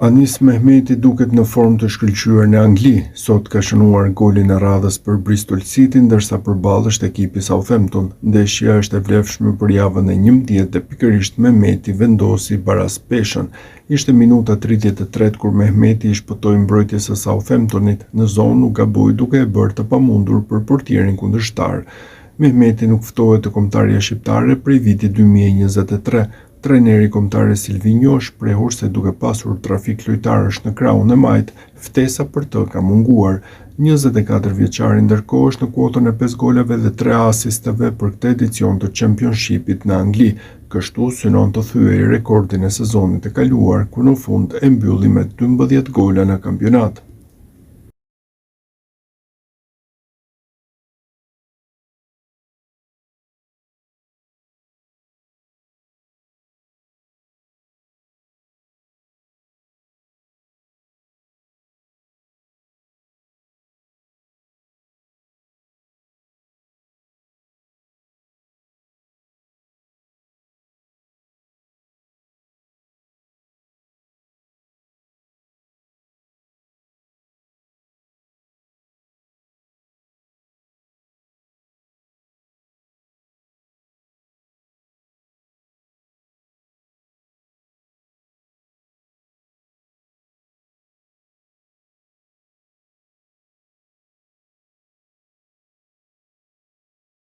Anis Mehmeti duket në formë të shkëlqyer në Angli. Sot ka shënuar golin e radhës për Bristol City, ndërsa përballësht ekipi Southampton. Ndeshja është e vlefshme për javën e 11 dhe pikërisht Mehmeti vendosi baraz peshën. Ishte minuta 33 kur Mehmeti i shpëtoi mbrojtjes së Southamptonit në zonë, u gaboi duke e bërë të pamundur për portierin kundërshtar. Mehmeti nuk ftohet të kombëtarja shqiptare prej vitit 2023. Trajneri kombëtar Silvinjo shprehur se duke pasur trafik lojtarësh në krahun e majt, ftesa për të ka munguar. 24 vjeçari ndërkohë është në kuotën e 5 golave dhe 3 asisteve për këtë edicion të Championshipit në Angli. Kështu synon të thyejë rekordin e sezonit të kaluar, ku në fund e mbylli me 12 gola në kampionat.